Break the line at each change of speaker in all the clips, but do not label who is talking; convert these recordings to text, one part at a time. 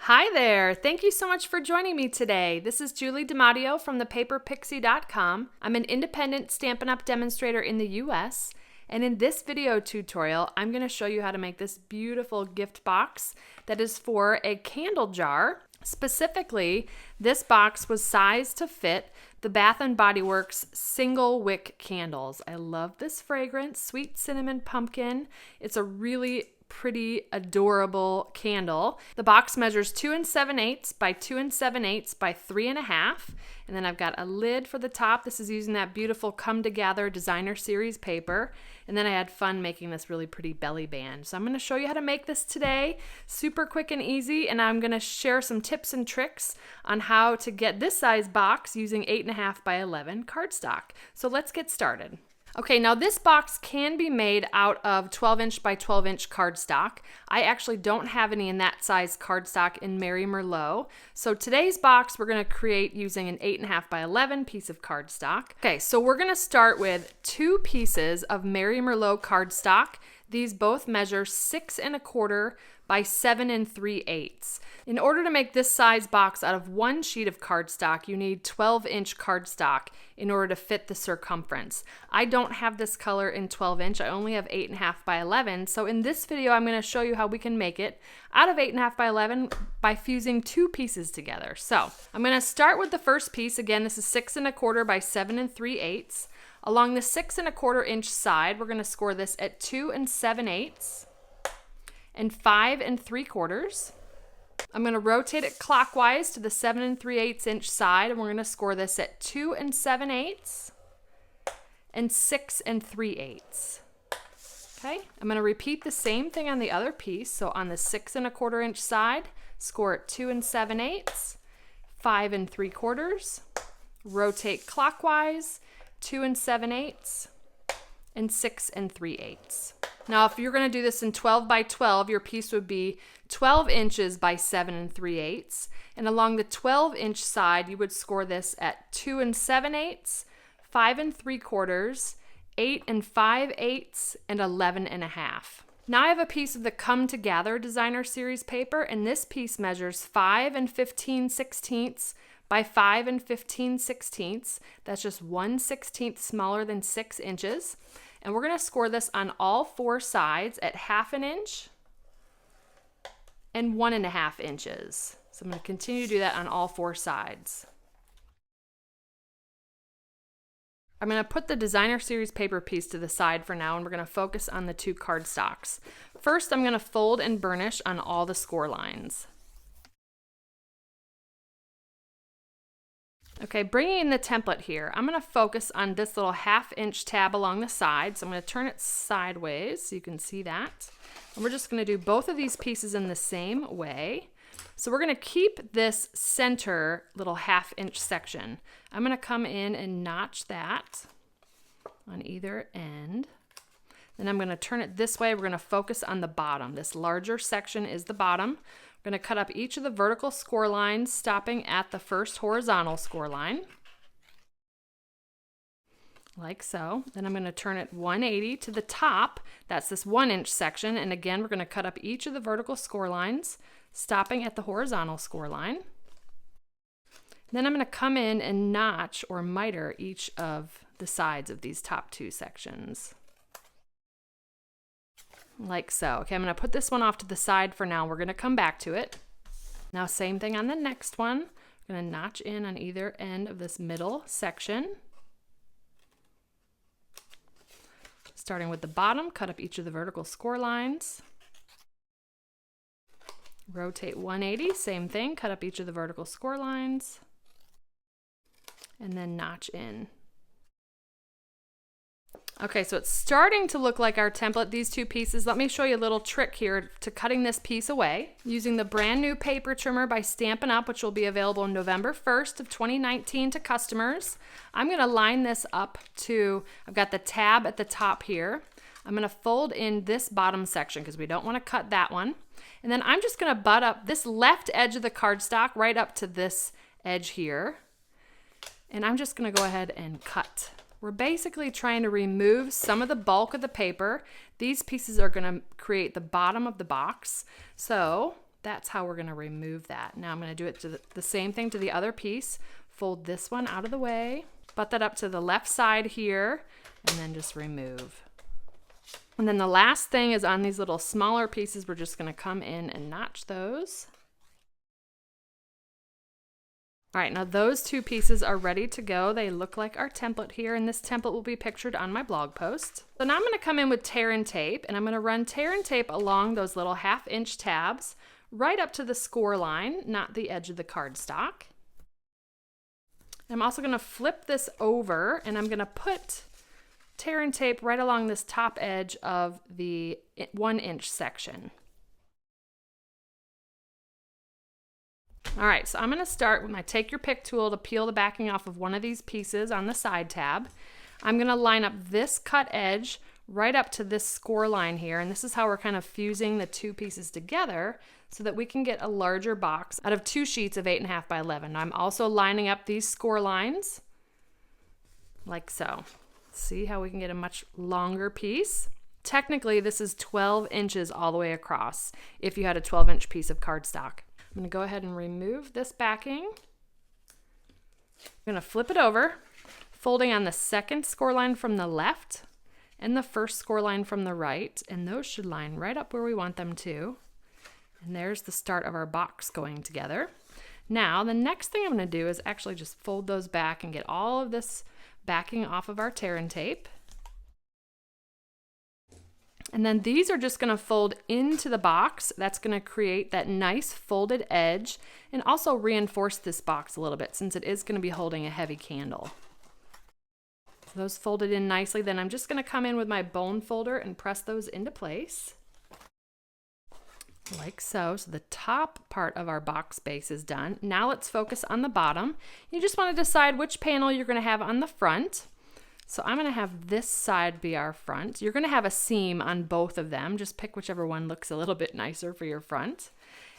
Hi there! Thank you so much for joining me today. This is Julie DiMatteo from thepaperpixie.com. I'm an independent Stampin' Up! Demonstrator in the US, and in this video tutorial, I'm going to show you how to make this beautiful gift box that is for a candle jar. Specifically, this box was sized to fit the Bath & Body Works single-wick candles. I love this fragrance, sweet cinnamon pumpkin. It's a really pretty adorable candle. The box measures 2 7/8 by 2 7/8 by 3.5, and then I've got a lid for the top. This is using that beautiful Come Together Designer Series paper, and then I had fun making this really pretty belly band. So I'm going to show you how to make this today, super quick and easy, and I'm going to share some tips and tricks on how to get this size box using 8.5 by 11 cardstock. So let's get started. Okay, now this box can be made out of 12-inch by 12-inch cardstock. I actually don't have any in that size cardstock in Mary Merlot. So today's box we're going to create using an 8.5 by 11 piece of cardstock. Okay, so we're going to start with 2 pieces of Mary Merlot cardstock. These both measure 6 1/4 by 7 3/8. In order to make this size box out of 1 sheet of cardstock, you need 12-inch cardstock in order to fit the circumference. I don't have this color in 12-inch. I only have 8.5 by 11. So in this video, I'm going to show you how we can make it out of 8.5 by 11 by fusing 2 pieces together. So I'm going to start with the first piece. Again, this is 6 1/4 by 7 3/8. Along the 6 1/4 inch side, we're going to score this at 2 7/8 and 5 3/4. I'm going to rotate it clockwise to the 7 3/8 inch side, and we're going to score this at 2 7/8 and 6 3/8. Okay, I'm going to repeat the same thing on the other piece. So on the 6 1/4 inch side, score at 2 7/8, 5 3/4, rotate clockwise, 2 7/8 and 6 3/8. Now, if you're going to do this in 12 by 12, your piece would be 12 inches by 7 3/8. And along the 12-inch side, you would score this at 2 7/8, 5 3/4, 8 5/8, and 11 1/2. Now I have a piece of the Come Together Designer Series paper, and this piece measures 5 15/16 by 5 15/16. That's just 1/16 smaller than 6 inches. And we're going to score this on all 4 sides at 1/2 inch and 1 1/2 inches. So I'm going to continue to do that on all 4 sides. I'm going to put the Designer Series paper piece to the side for now, and we're going to focus on the 2 cardstocks. First, I'm going to fold and burnish on all the score lines. Okay, bringing in the template here, I'm going to focus on this little 1/2 inch tab along the side. So I'm going to turn it sideways so you can see that. And we're just going to do both of these pieces in the same way. So we're going to keep this center little 1/2 inch section. I'm going to come in and notch that on either end. Then I'm going to turn it this way. We're going to focus on the bottom. This larger section is the bottom. I'm going to cut up each of the vertical score lines, stopping at the first horizontal score line, like so. Then I'm going to turn it 180 to the top. That's this 1-inch section. And again, we're going to cut up each of the vertical score lines, stopping at the horizontal score line. Then I'm going to come in and notch or miter each of the sides of these top 2 sections, like so. Okay, I'm going to put this one off to the side for now. We're going to come back to it. Now, same thing on the next one. I'm going to notch in on either end of this middle section. Starting with the bottom, cut up each of the vertical score lines. Rotate 180, same thing, cut up each of the vertical score lines. And then notch in. Okay, so it's starting to look like our template, these 2 pieces. Let me show you a little trick here to cutting this piece away. Using the brand new paper trimmer by Stampin' Up, which will be available November 1st of 2019 to customers. I'm going to line this up to, I've got the tab at the top here. I'm going to fold in this bottom section because we don't want to cut that one. And then I'm just going to butt up this left edge of the cardstock right up to this edge here. And I'm just going to go ahead and cut. We're basically trying to remove some of the bulk of the paper. These pieces are going to create the bottom of the box. So That's how we're gonna remove that. Now I'm gonna do it to the same thing to the other piece. Fold this one out of the way, butt that up to the left side here, and then just remove. And then the last thing is on these little smaller pieces, we're just gonna come in and notch those. All right, now those two pieces are ready to go. They look like our template here, and this template will be pictured on my blog post. So now I'm gonna come in with tear and tape, and I'm gonna run tear and tape along those little 1/2 inch tabs right up to the score line, not the edge of the cardstock. I'm also gonna flip this over, and I'm gonna put tear and tape right along this top edge of the 1 inch section. All right, so I'm gonna start with my take your pick tool to peel the backing off of one of these pieces on the side tab. I'm gonna line up this cut edge right up to this score line here, and this is how we're kind of fusing the two pieces together so that we can get a larger box out of 2 sheets of 8.5 by 11. I'm also lining up these score lines like so. See how we can get a much longer piece? Technically, this is 12 inches all the way across if you had a 12-inch piece of cardstock. I'm gonna go ahead and remove this backing. I'm gonna flip it over, folding on the second score line from the left and the first score line from the right, and those should line right up where we want them to. And there's the start of our box going together. Now, the next thing I'm gonna do is actually just fold those back and get all of this backing off of our tear and tape. And then these are just gonna fold into the box. That's gonna create that nice folded edge and also reinforce this box a little bit since it is gonna be holding a heavy candle. So those folded in nicely. Then I'm just gonna come in with my bone folder and press those into place. Like so. So the top part of our box base is done. Now let's focus on the bottom. You just wanna decide which panel you're gonna have on the front. So I'm gonna have this side be our front. You're gonna have a seam on both of them. Just pick whichever one looks a little bit nicer for your front.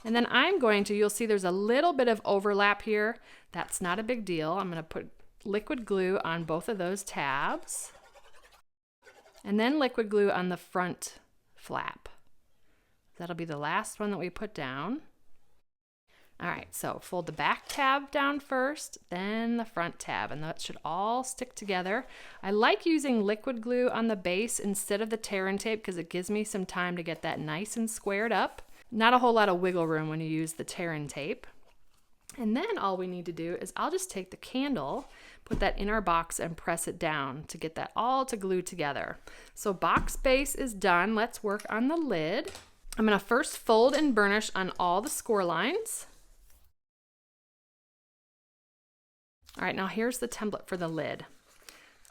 And then I'm going to, you'll see there's a little bit of overlap here. That's not a big deal. I'm gonna put liquid glue on both of those tabs. And then liquid glue on the front flap. That'll be the last one that we put down. All right, so fold the back tab down first, then the front tab, and that should all stick together. I like using liquid glue on the base instead of the tear and tape because it gives me some time to get that nice and squared up. Not a whole lot of wiggle room when you use the tear and tape. And then all we need to do is I'll just take the candle, put that in our box and press it down to get that all to glue together. So box base is done. Let's work on the lid. I'm gonna first fold and burnish on all the score lines. All right, now here's the template for the lid.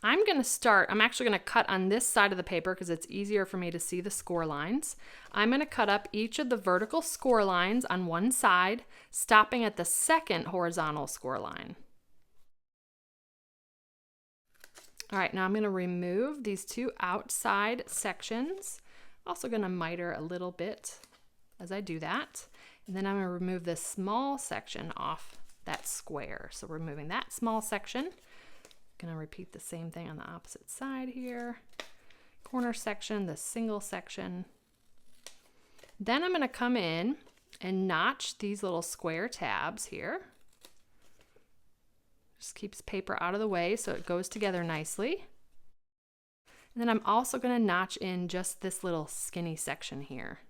I'm actually gonna cut on this side of the paper because it's easier for me to see the score lines. I'm gonna cut up each of the vertical score lines on one side, stopping at the second horizontal score line. All right, now I'm gonna remove these 2 outside sections. Also gonna miter a little bit as I do that. And then I'm gonna remove this small section off that square. So removing that small section. Gonna repeat the same thing on the opposite side here. Corner section, the single section. Then I'm gonna come in and notch these little square tabs here. Just keeps paper out of the way so it goes together nicely. And then I'm also gonna notch in just this little skinny section here.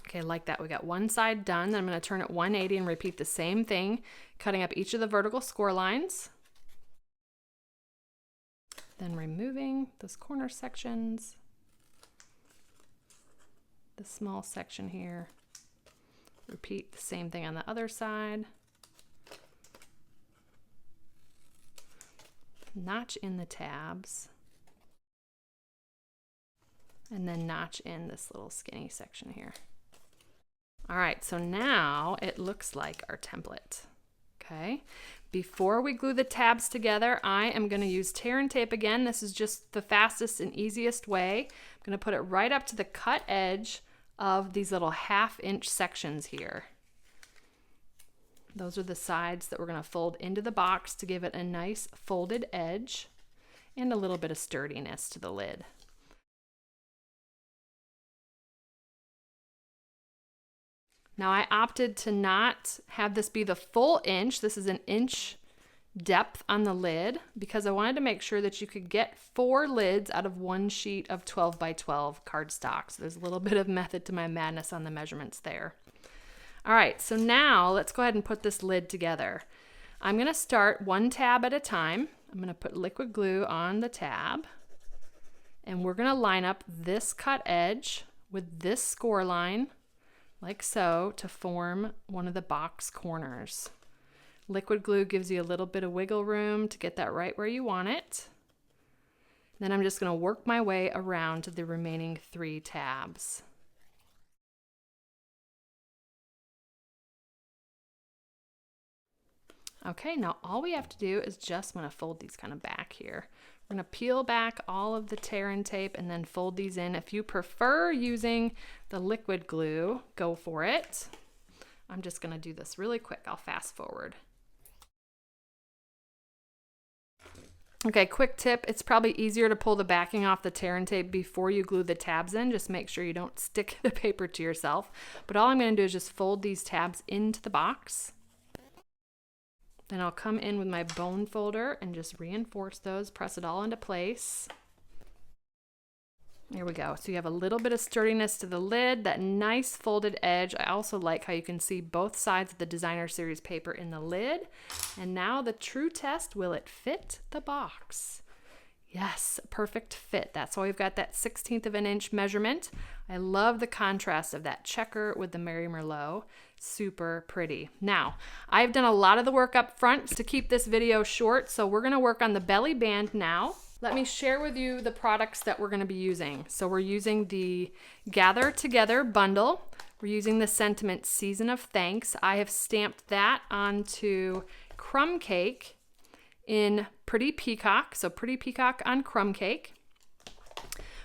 Okay, like that, we got one side done. Then I'm gonna turn it 180 and repeat the same thing, cutting up each of the vertical score lines. Then removing those corner sections, the small section here. Repeat the same thing on the other side. Notch in the tabs. And then notch in this little skinny section here. All right, so now it looks like our template, okay? Before we glue the tabs together, I am gonna use tear and tape again. This is just the fastest and easiest way. I'm gonna put it right up to the cut edge of these little 1/2 inch sections here. Those are the sides that we're gonna fold into the box to give it a nice folded edge and a little bit of sturdiness to the lid. Now I opted to not have this be the full inch. This is an inch depth on the lid because I wanted to make sure that you could get 4 lids out of 1 sheet of 12 by 12 cardstock. So there's a little bit of method to my madness on the measurements there. All right, so now let's go ahead and put this lid together. I'm gonna start 1 tab at a time. I'm gonna put liquid glue on the tab, and we're gonna line up this cut edge with this score line, like so, to form one of the box corners. Liquid glue gives you a little bit of wiggle room to get that right where you want it. Then I'm just going to work my way around to the remaining 3 tabs. Okay, now all we have to do is just, I'm going to fold these kind of back here. We're going to peel back all of the tear and tape and then fold these in. If you prefer using the liquid glue, go for it. I'm just going to do this really quick. I'll fast forward. Okay, quick tip, it's probably easier to pull the backing off the tear and tape before you glue the tabs in. Just make sure you don't stick the paper to yourself. But all I'm going to do is just fold these tabs into the box. Then I'll come in with my bone folder and just reinforce those, press it all into place. There we go. So you have a little bit of sturdiness to the lid, that nice folded edge. I also like how you can see both sides of the designer series paper in the lid. And now the true test, will it fit the box? Yes, perfect fit. That's why we've got that 1/16 of an inch measurement. I love the contrast of that checker with the Mary Merlot. Super pretty. Now, I've done a lot of the work up front to keep this video short, so we're gonna work on the belly band now. Let me share with you the products that we're going to be using. So we're using the Gather Together bundle. We're using the Sentiment Season of Thanks. I have stamped that onto crumb cake in Pretty Peacock. So Pretty Peacock on crumb cake.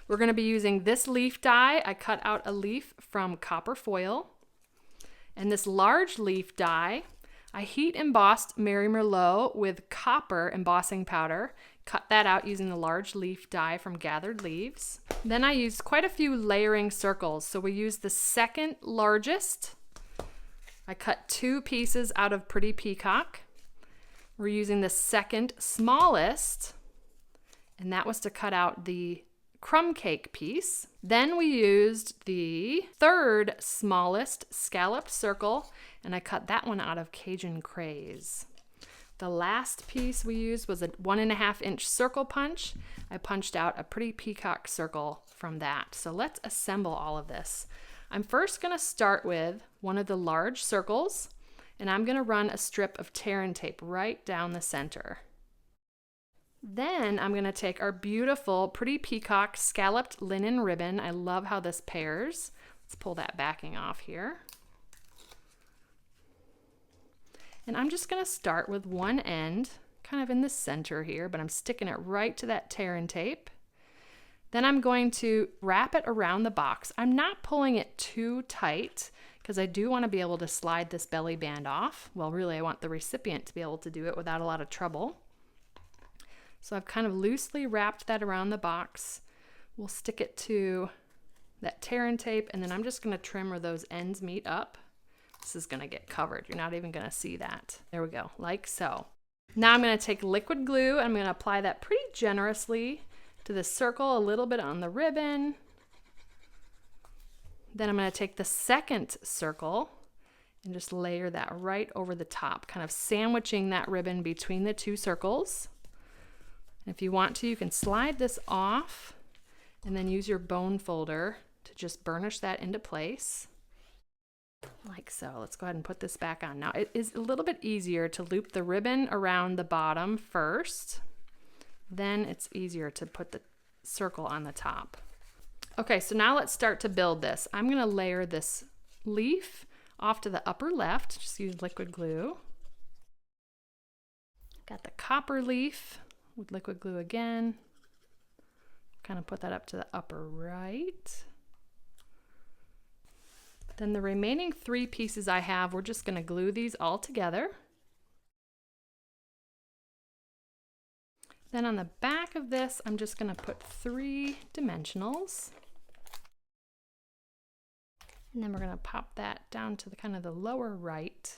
We're going to be using this leaf die. I cut out a leaf from copper foil. And this large leaf die, I heat embossed Mary Merlot with copper embossing powder. Cut that out using the large leaf die from Gathered Leaves. Then I used quite a few layering circles. So we used the second largest. I cut 2 pieces out of Pretty Peacock. We're using the second smallest, and that was to cut out the crumb cake piece. Then we used the third smallest scalloped circle, and I cut that one out of Cajun Craze. The last piece we used was a 1.5 inch circle punch. I punched out a Pretty Peacock circle from that. So let's assemble all of this. I'm first going to start with one of the large circles, and I'm going to run a strip of tear and tape right down the center. Then I'm going to take our beautiful Pretty Peacock scalloped linen ribbon. I love how this pairs. Let's pull that backing off here. And I'm just going to start with one end, kind of in the center here, but I'm sticking it right to that tear and tape. Then I'm going to wrap it around the box. I'm not pulling it too tight because I do want to be able to slide this belly band off. Well, really, I want the recipient to be able to do it without a lot of trouble. So I've kind of loosely wrapped that around the box. We'll stick it to that tear and tape, and then I'm just going to trim where those ends meet up. This is going to get covered. You're not even going to see that. There we go, like so. Now I'm going to take liquid glue. I'm going to apply that pretty generously to the circle, a little bit on the ribbon. Then I'm going to take the second circle and just layer that right over the top, kind of sandwiching that ribbon between the 2 circles. And if you want to, you can slide this off and then use your bone folder to just burnish that into place. Like so. Let's go ahead and put this back on. Now it is a little bit easier to loop the ribbon around the bottom first. Then it's easier to put the circle on the top. Okay, so now let's start to build this. I'm going to layer this leaf off to the upper left. Just use liquid glue. Got the copper leaf with liquid glue again. Kind of put that up to the upper right. Then the remaining 3 pieces I have, we're just going to glue these all together. Then on the back of this, I'm just going to put 3 dimensionals. And then we're going to pop that down to the kind of the lower right.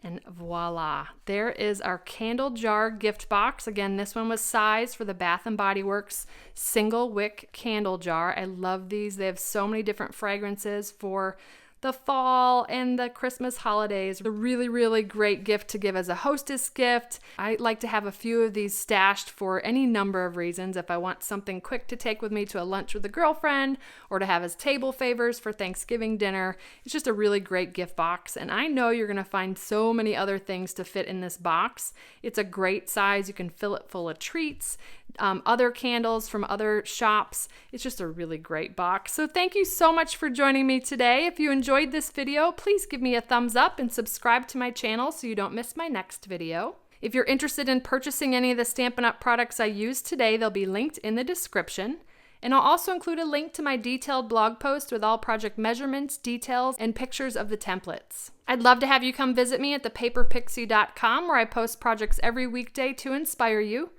And voila, there is our candle jar gift box. Again, this one was sized for the Bath & Body Works single wick candle jar. I love these. They have so many different fragrances for the fall and the Christmas holidays. A really, really great gift to give as a hostess gift. I like to have a few of these stashed for any number of reasons. If I want something quick to take with me to a lunch with a girlfriend or to have as table favors for Thanksgiving dinner, it's just a really great gift box. And I know you're gonna find so many other things to fit in this box. It's a great size. You can fill it full of treats, other candles from other shops. It's just a really great box. So thank you so much for joining me today. If you enjoyed this video, please give me a thumbs up and subscribe to my channel so you don't miss my next video. If you're interested in purchasing any of the Stampin' Up! Products I used today, they'll be linked in the description. And I'll also include a link to my detailed blog post with all project measurements, details, and pictures of the templates. I'd love to have you come visit me at thepaperpixie.com, where I post projects every weekday to inspire you.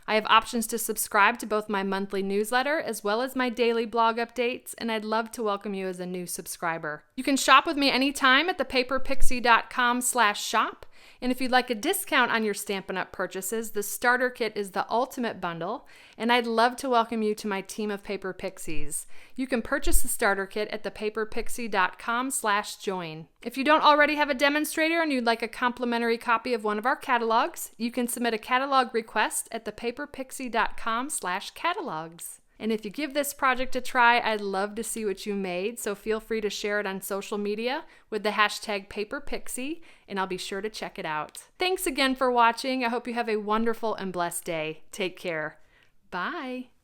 I have options to subscribe to both my monthly newsletter as well as my daily blog updates, and I'd love to welcome you as a new subscriber. You can shop with me anytime at thepaperpixie.com/shop. And if you'd like a discount on your Stampin' Up! Purchases, the starter kit is the ultimate bundle, and I'd love to welcome you to my team of Paper Pixies. You can purchase the starter kit at thepaperpixie.com/join. If you don't already have a demonstrator and you'd like a complimentary copy of one of our catalogs, you can submit a catalog request at thepaperpixie.com/catalogs. And if you give this project a try, I'd love to see what you made, so feel free to share it on social media with the hashtag #PaperPixie, and I'll be sure to check it out. Thanks again for watching. I hope you have a wonderful and blessed day. Take care. Bye.